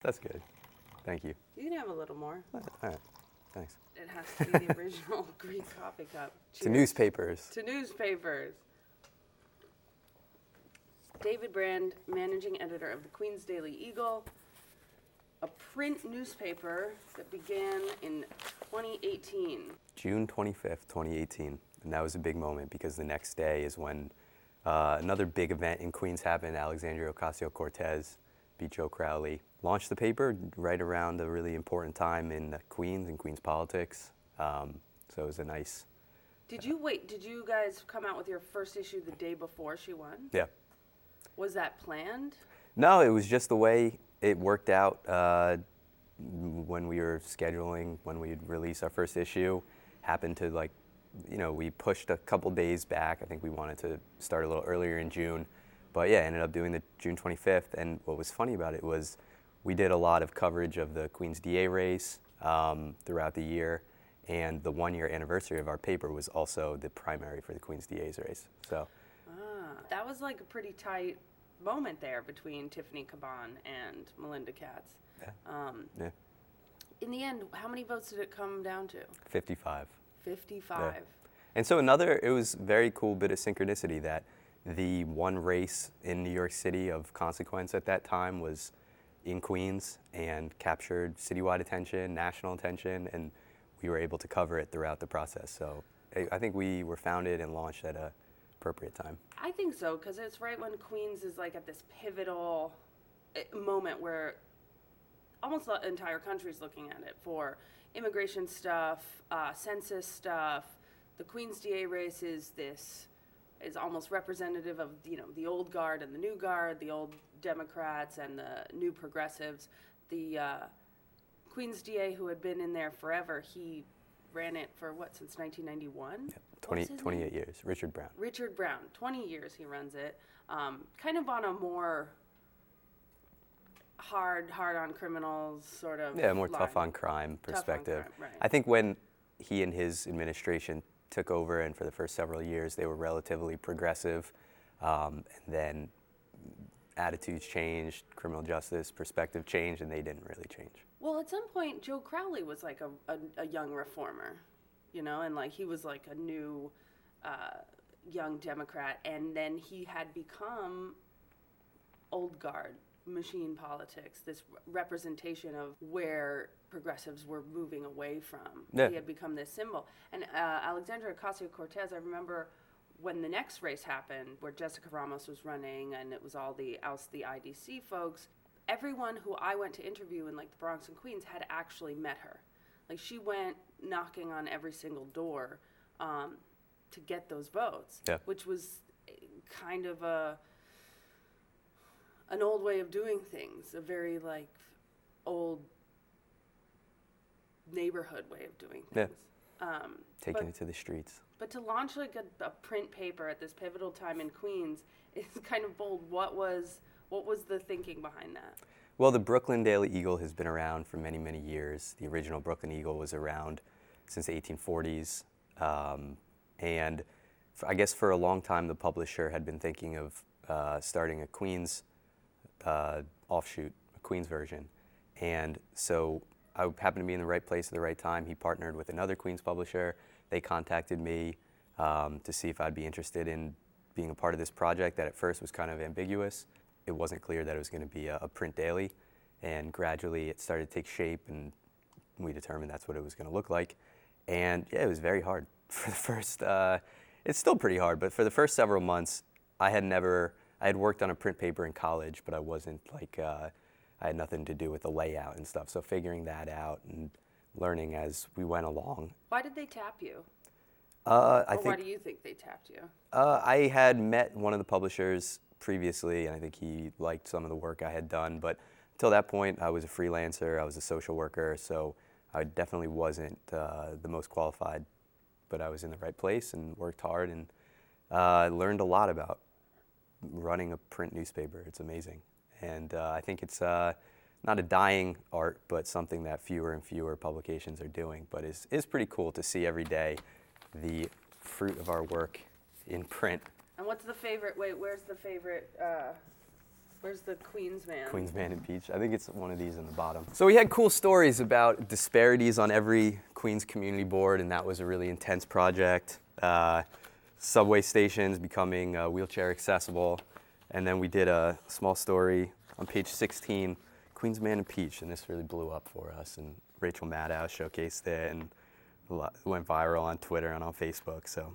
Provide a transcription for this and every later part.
That's good. Thank you. You can have a little more. All right. Thanks. It has to be the original green coffee cup. To Cheers. newspapers. To newspapers. David Brand, managing editor of the Queen's Daily Eagle, a print newspaper that began in 2018. June 25th, 2018. And that was a big moment because the next day is when another big event in Queens happened. Alexandria Ocasio-Cortez beat Joe Crowley. Launched the paper right around a really important time in Queens and Queens politics. So it was a nice... Did you guys come out with your first issue the day before she won? Yeah. Was that planned? No, it was just the way it worked out when we were scheduling, when we'd release our first issue. Happened to we pushed a couple days back. I think we wanted to start a little earlier in June. But yeah, ended up doing the June 25th. And what was funny about it was we did a lot of coverage of the Queen's DA race throughout the year. And the 1-year anniversary of our paper was also the primary for the Queen's DA's race. So that was like a pretty tight moment there between Tiffany Caban and Melinda Katz. yeah. In the end, how many votes did it come down to? 55. 55. Yeah. And so it was very cool bit of synchronicity that the one race in New York City of consequence at that time was in Queens and captured citywide attention, national attention, and we were able to cover it throughout the process. So I think we were founded and launched at an appropriate time. I think so, because it's right when Queens is like at this pivotal moment where almost the entire country's looking at it for immigration stuff, census stuff. The Queens DA race is almost representative of the old guard and the new guard, the old Democrats and the new progressives. The Queens DA, who had been in there forever, he ran it for since 1991? Yep. 28 years. Richard Brown. Richard Brown, 20 years he runs it. Kind of on a more hard on criminals sort of Yeah, more line. tough on crime perspective. Tough on crime, right. I think when he and his administration took over, and for the first several years they were relatively progressive, and then attitudes changed, criminal justice perspective changed, and they didn't really change. Well, at some point, Joe Crowley was like a young reformer, and like he was like a new young Democrat, and then he had become old guard machine politics, this representation of where progressives were moving away from. Yeah. He had become this symbol. And Alexandria Ocasio-Cortez, I remember when the next race happened, where Jessica Ramos was running, and it was all the IDC folks, everyone who I went to interview in like the Bronx and Queens had actually met her. Like she went knocking on every single door to get those votes, Yeah. which was kind of an old way of doing things, a very like old neighborhood way of doing things. Yeah. Taking it to the streets. But to launch like a print paper at this pivotal time in Queens is kind of bold. What was the thinking behind that? Well, the Brooklyn Daily Eagle has been around for many, many years. The original Brooklyn Eagle was around since the 1840s. And I guess for a long time, the publisher had been thinking of starting a Queens offshoot, a Queens version. And so I happened to be in the right place at the right time. He partnered with another Queens publisher. They contacted me to see if I'd be interested in being a part of this project that at first was kind of ambiguous. It wasn't clear that it was going to be a print daily, and gradually it started to take shape, and we determined that's what it was going to look like. And yeah, it was very hard for the first, it's still pretty hard, but for the first several months, I had worked on a print paper in college, but I wasn't I had nothing to do with the layout and stuff. So figuring that out and learning as we went along. Why did they tap you? Why do you think they tapped you? I had met one of the publishers previously, and I think he liked some of the work I had done. But until that point, I was a freelancer. I was a social worker, so I definitely wasn't the most qualified. But I was in the right place and worked hard, and learned a lot about running a print newspaper. It's amazing. And I think it's not a dying art, but something that fewer and fewer publications are doing. But it's pretty cool to see every day the fruit of our work in print. And what's the favorite, where's the favorite Where's the Queens man? Queens Man and Peach. I think it's one of these in the bottom. So we had cool stories about disparities on every Queens community board, and that was a really intense project. Subway stations becoming wheelchair accessible. And then we did a small story on page 16, Queens Man and Peach, and this really blew up for us. And Rachel Maddow showcased it, and it went viral on Twitter and on Facebook. So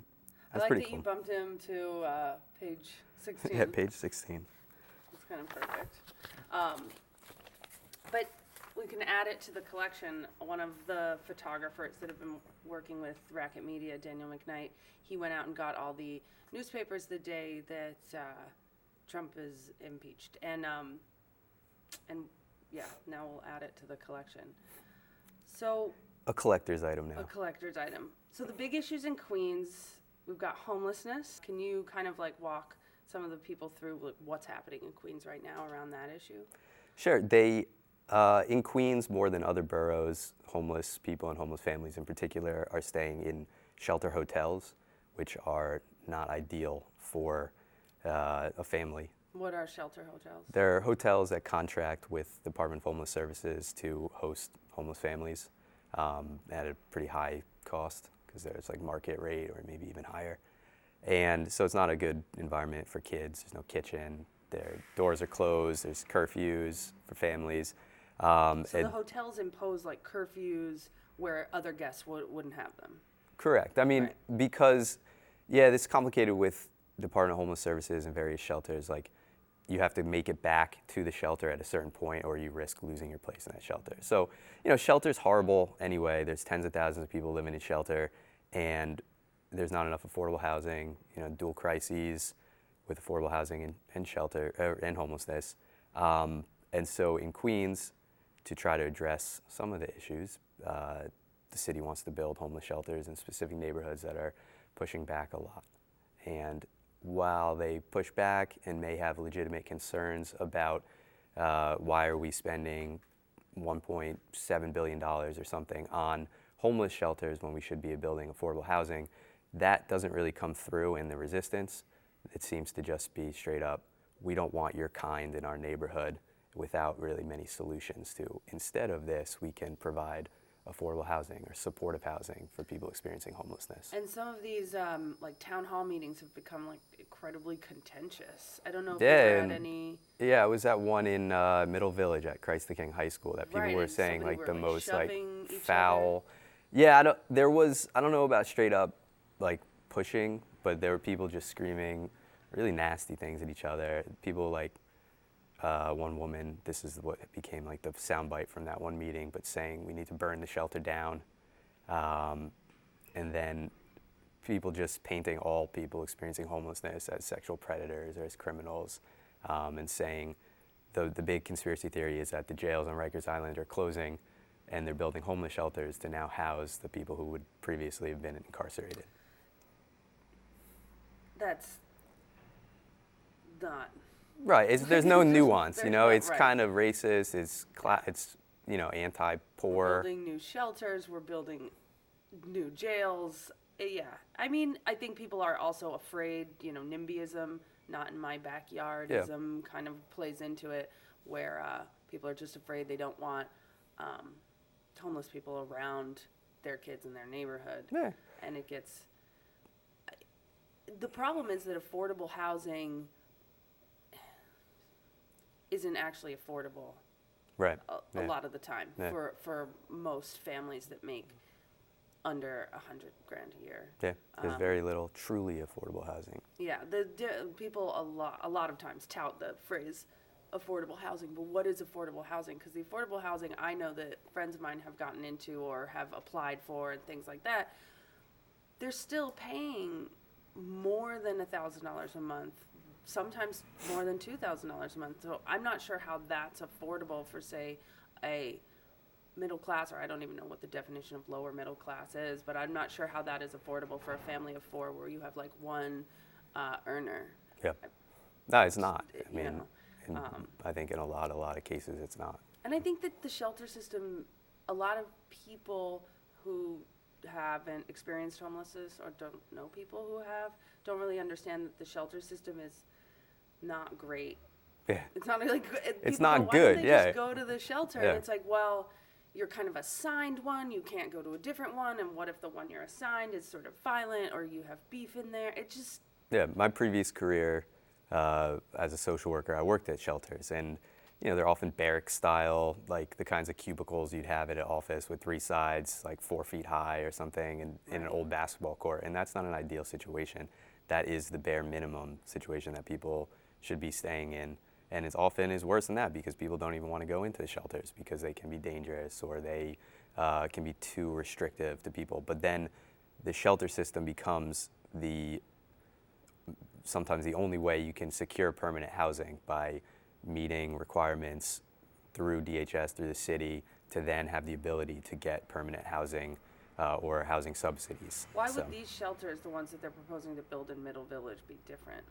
I that's like pretty that cool. you bumped him to page 16. Yeah, page 16. It's kind of perfect. But we can add it to the collection. One of the photographers that have been working with Racket Media, Daniel McKnight, he went out and got all the newspapers the day that Trump is impeached. And yeah, now we'll add it to the collection. So A collector's item now. a collector's item. So the big issues in Queens, we've got homelessness. Can you kind of like walk some of the people through what's happening in Queens right now around that issue? Sure. In Queens, more than other boroughs, homeless people and homeless families in particular are staying in shelter hotels, which are not ideal for a family. What are shelter hotels? They're hotels that contract with the Department of Homeless Services to host homeless families at a pretty high cost, because there's like market rate or maybe even higher. And so it's not a good environment for kids. There's no kitchen. Their doors are closed. There's curfews for families. So the hotels impose like curfews where other guests wouldn't have them. Correct. I mean, Right. because, yeah, this is complicated with Department of Homeless Services and various shelters. Like, you have to make it back to the shelter at a certain point, or you risk losing your place in that shelter. So, shelter's horrible anyway. There's tens of thousands of people living in shelter, and there's not enough affordable housing. Dual crises with affordable housing and shelter and homelessness. And so in Queens, to try to address some of the issues, the city wants to build homeless shelters in specific neighborhoods that are pushing back a lot. And while they push back and may have legitimate concerns about why are we spending $1.7 billion or something on homeless shelters when we should be building affordable housing, that doesn't really come through in the resistance. It seems to just be straight up, we don't want your kind in our neighborhood, without really many solutions to, instead of this, we can provide affordable housing or supportive housing for people experiencing homelessness. And some of these like town hall meetings have become like incredibly contentious. I don't know if Yeah, you've had and any. Yeah, I was at one in Middle Village at Christ the King High School that people Right, were and saying somebody like were, the like, most like shoving each foul. Yeah, I don't know about straight up like pushing, but there were people just screaming really nasty things at each other. People like one woman, this is what became like the soundbite from that one meeting, but saying we need to burn the shelter down. And then people just painting all people experiencing homelessness as sexual predators or as criminals, and saying the big conspiracy theory is that the jails on Rikers Island are closing and they're building homeless shelters to now house the people who would previously have been incarcerated. That's not. Right, there's no nuance, there's no- it's right. kind of racist, it's We're anti-poor. building new shelters. We're building new jails. Yeah, I mean, I think people are also afraid. NIMBYism, not in my backyardism, kind of plays into it, where people are just afraid they don't want homeless people around their kids in their neighborhood. Yeah. And it gets. The problem is that affordable housing isn't actually affordable. Right. A lot of the time Yeah. for most families that make under $100,000 a year. Yeah, there's very little truly affordable housing. Yeah, people a lot of times tout the phrase affordable housing, but what is affordable housing? Because the affordable housing I know that friends of mine have gotten into or have applied for and things like that, they're still paying more than $1,000 a month, sometimes more than $2,000 a month. So I'm not sure how that's affordable for, say, a middle class, or I don't even know what the definition of lower middle class is, but I'm not sure how that is affordable for a family of four where you have like one earner. Yeah. No, it's not. I You mean, know, I think in a lot of cases it's not. And I think that the shelter system, a lot of people who haven't experienced homelessness or don't know people who have, don't really understand that the shelter system is not great Yeah. It's not like It's people not go, why good, don't they yeah. just go to the shelter? Yeah. And it's like, well, you're kind of assigned one. You can't go to a different one. And what if the one you're assigned is sort of violent or you have beef in there? It just Yeah, my previous career as a social worker, I worked at shelters, and they're often barrack style, like the kinds of cubicles you'd have at an office with 3 sides, like 4 feet high or something, and in an old basketball court. And that's not an ideal situation. That is the bare minimum situation that people should be staying in. And it often is worse than that because people don't even want to go into the shelters because they can be dangerous or they can be too restrictive to people. But then the shelter system becomes sometimes the only way you can secure permanent housing by meeting requirements through DHS, through the city, to then have the ability to get permanent housing or housing subsidies. why would these shelters, the ones that they're proposing to build in Middle Village, be different?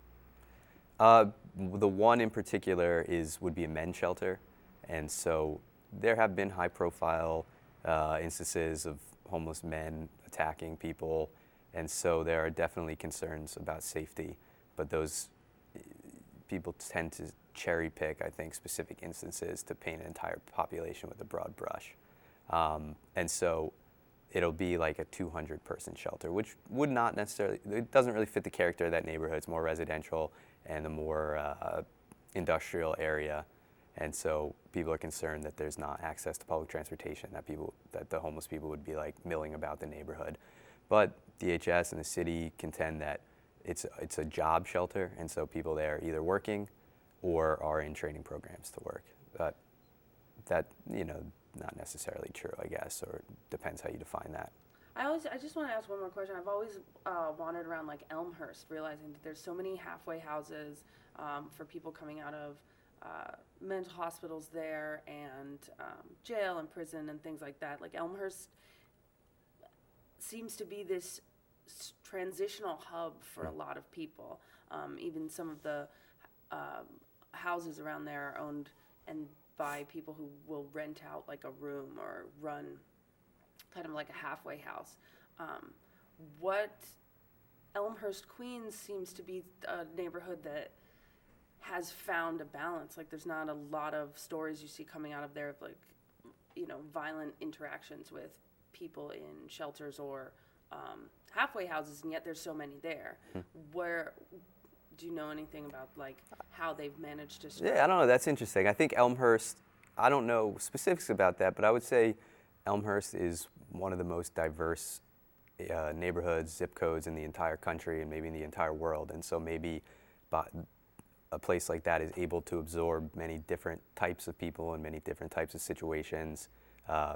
The one in particular would be a men's shelter, and so there have been high-profile instances of homeless men attacking people, and so there are definitely concerns about safety. But those people tend to cherry pick, I think, specific instances to paint an entire population with a broad brush. And so it'll be like a 200-person shelter, which would not necessarily, it doesn't really fit the character of that neighborhood. It's more residential and a more industrial area. And so people are concerned that there's not access to public transportation, that the homeless people would be like milling about the neighborhood. But DHS and the city contend that it's a job shelter, and so people there are either working or are in training programs to work. But that, not necessarily true, I guess, or depends how you define that. I just want to ask one more question. I've always wandered around like Elmhurst, realizing that there's so many halfway houses for people coming out of mental hospitals there and jail and prison and things like that. Like Elmhurst seems to be this transitional hub for a lot of people. Even some of the houses around there are owned and by people who will rent out like a room or run kind of like a halfway house. What Elmhurst, Queens seems to be a neighborhood that has found a balance. Like there's not a lot of stories you see coming out of there of like, violent interactions with people in shelters or halfway houses, and yet there's so many there. Where do you know anything about like how they've managed to strike? Yeah, I don't know. That's interesting. I think Elmhurst, I don't know specifics about that, but I would say Elmhurst is one of the most diverse neighborhoods, zip codes in the entire country and maybe in the entire world. And so maybe a place like that is able to absorb many different types of people and many different types of situations,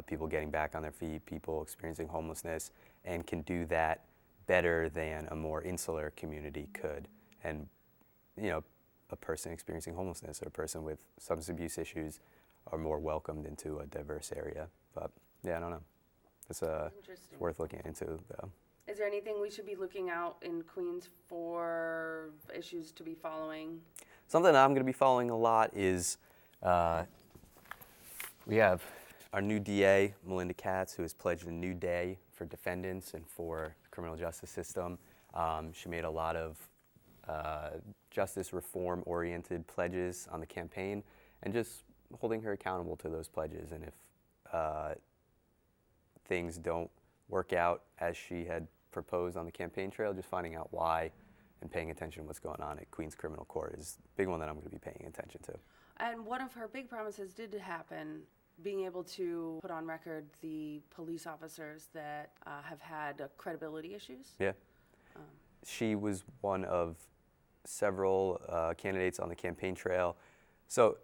people getting back on their feet, people experiencing homelessness, and can do that better than a more insular community could. And, a person experiencing homelessness or a person with substance abuse issues are more welcomed into a diverse area. But, yeah, I don't know. It's worth looking into, though. Is there anything we should be looking out in Queens for issues to be following? Something I'm going to be following a lot is we have our new DA, Melinda Katz, who has pledged a new day for defendants and for the criminal justice system. She made a lot of justice reform-oriented pledges on the campaign, and just holding her accountable to those pledges. And if things don't work out as she had proposed on the campaign trail, just finding out why and paying attention to what's going on at Queens Criminal Court is a big one that I'm going to be paying attention to. And one of her big promises did happen, being able to put on record the police officers that have had credibility issues. Yeah. She was one of several candidates on the campaign trail. So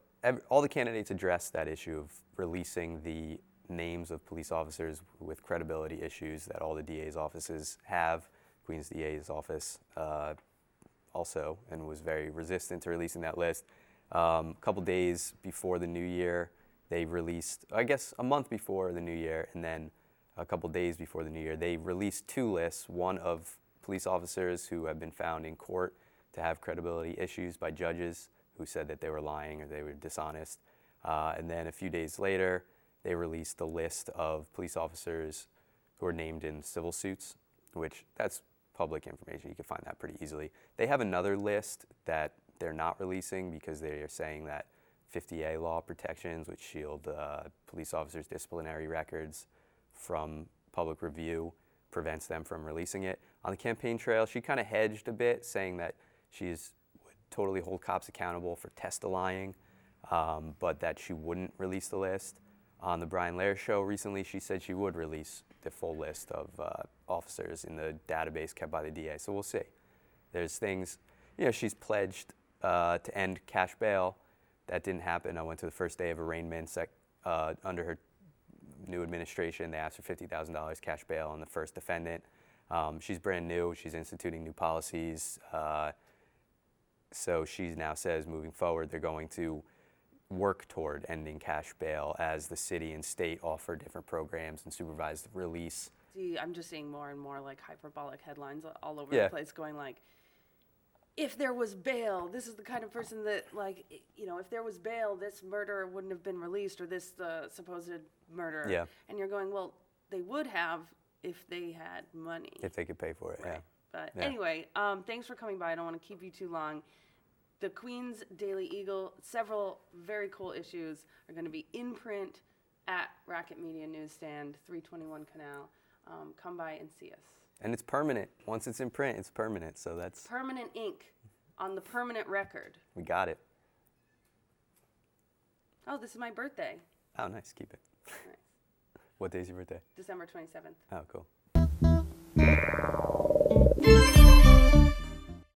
all the candidates addressed that issue of releasing the names of police officers with credibility issues that all the DA's offices have. Queens DA's office also, and was very resistant to releasing that list. A couple days before the new year, they released, I guess a month before the new year, and then a couple days before the new year, they released 2 lists, one of police officers who have been found in court to have credibility issues by judges who said that they were lying or they were dishonest. And then a few days later, they released the list of police officers who are named in civil suits, which that's public information. You can find that pretty easily. They have another list that they're not releasing because they are saying that 50A law protections, which shield police officers' disciplinary records from public review, prevents them from releasing it. On the campaign trail, she kind of hedged a bit, saying that would totally hold cops accountable for test-lying, but that she wouldn't release the list. On the Brian Lehrer show recently, she said she would release the full list of officers in the database kept by the DA. So we'll see. There's things, she's pledged to end cash bail. That didn't happen. I went to the first day of arraignments under her new administration. They asked for $50,000 cash bail on the first defendant. She's brand new. She's instituting new policies. So she now says moving forward, they're going to work toward ending cash bail as the city and state offer different programs and supervised release. See, I'm just seeing more and more like hyperbolic headlines all over the place going like, if there was bail, this is the kind of person that if there was bail, this murderer wouldn't have been released, or this supposed murderer. Yeah. And you're going, well, they would have if they had money. If they could pay for it, right. yeah. But Yeah. anyway, thanks for coming by. I don't want to keep you too long. The Queens Daily Eagle, several very cool issues are going to be in print at Racket Media Newsstand, 321 Canal. Come by and see us. And it's permanent. Once it's in print, it's permanent. So that's... Permanent ink on the permanent record. We got it. Oh, this is my birthday. Oh, nice. Keep it. Nice. What day's your birthday? December 27th. Oh, cool.